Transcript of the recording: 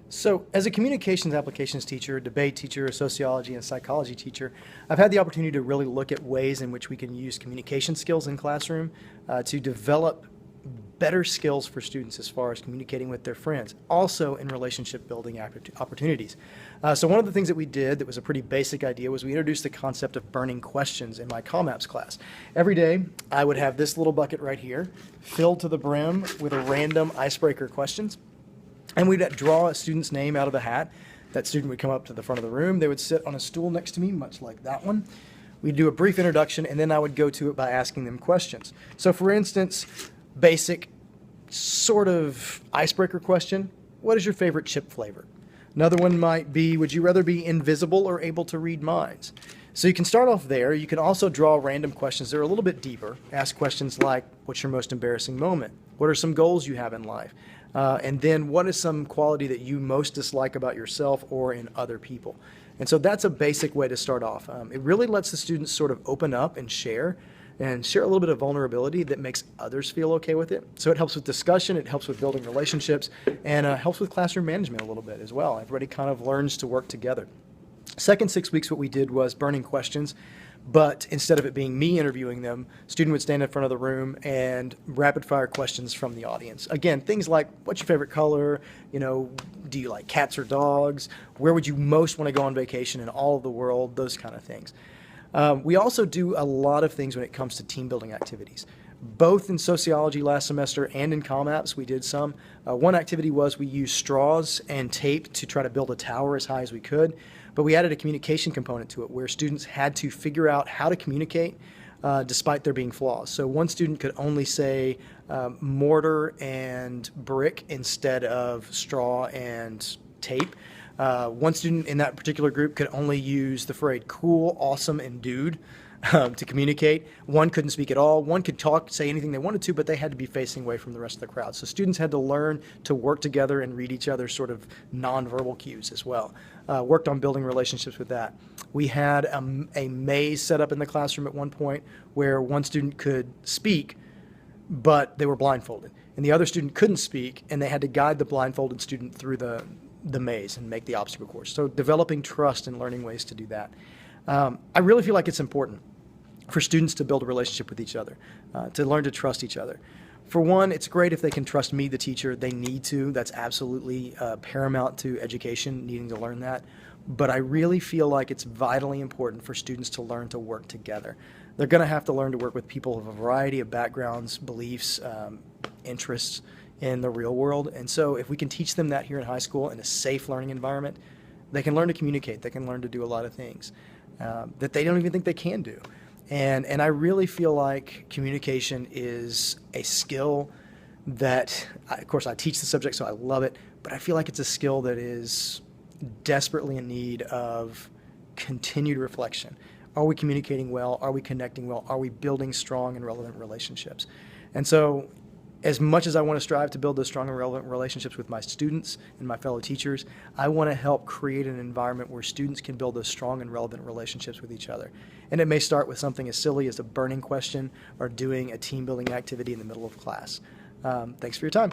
So, as a communications applications teacher, debate teacher, a sociology and psychology teacher, I've had the opportunity to really look at ways in which we can use communication skills in classroom to develop better skills for students as far as communicating with their friends, also in relationship building opportunities. So one of the things that we did that was a pretty basic idea was we introduced the concept of burning questions in my ComApps class. Every day I would have this little bucket right here filled to the brim with a random icebreaker questions. And we'd draw a student's name out of the hat. That student would come up to the front of the room. They would sit on a stool next to me, much like that one. We'd do a brief introduction, and then I would go to it by asking them questions. So for instance, basic sort of icebreaker question, what is your favorite chip flavor? Another one might be, would you rather be invisible or able to read minds? So you can start off there. You can also draw random questions that are a little bit deeper. Ask questions like, what's your most embarrassing moment? What are some goals you have in life? And then what is some quality that you most dislike about yourself or in other people? And so that's a basic way to start off. It really lets the students sort of open up and share a little bit of vulnerability that makes others feel okay with it. So it helps with discussion, it helps with building relationships, and helps with classroom management a little bit as well. Everybody kind of learns to work together. Second 6 weeks, what we did was burning questions, but instead of it being me interviewing them, student would stand in front of the room and rapid fire questions from the audience. Again, things like, what's your favorite color? You know, do you like cats or dogs? Where would you most want to go on vacation in all of the world? Those kind of things. We also do a lot of things when it comes to team building activities. Both in sociology last semester and in ComApps, we did some. One activity was we used straws and tape to try to build a tower as high as we could, but we added a communication component to it where students had to figure out how to communicate despite there being flaws. So one student could only say mortar and brick instead of straw and tape. One student in that particular group could only use the phrase cool, awesome, and dude to communicate. One couldn't speak at all. One could talk, say anything they wanted to, but they had to be facing away from the rest of the crowd. So students had to learn to work together and read each other's sort of nonverbal cues as well. Worked on building relationships with that. We had a maze set up in the classroom at one point where one student could speak, but they were blindfolded. And the other student couldn't speak, and they had to guide the blindfolded student through the maze and make the obstacle course. So developing trust and learning ways to do that. I really feel like it's important for students to build a relationship with each other, to learn to trust each other. For one, it's great if they can trust me, the teacher. They need to. That's absolutely paramount to education, needing to learn that. But I really feel like it's vitally important for students to learn to work together. They're going to have to learn to work with people of a variety of backgrounds, beliefs, interests in the real world. And so if we can teach them that here in high school in a safe learning environment, they can learn to communicate. They can learn to do a lot of things that they don't even think they can do. And I really feel like communication is a skill that, of course, I teach the subject, so I love it, but I feel like it's a skill that is desperately in need of continued reflection. Are we communicating well? Are we connecting well? Are we building strong and relevant relationships? And so, as much as I want to strive to build those strong and relevant relationships with my students and my fellow teachers, I want to help create an environment where students can build those strong and relevant relationships with each other. And it may start with something as silly as a burning question or doing a team building activity in the middle of class. Thanks for your time.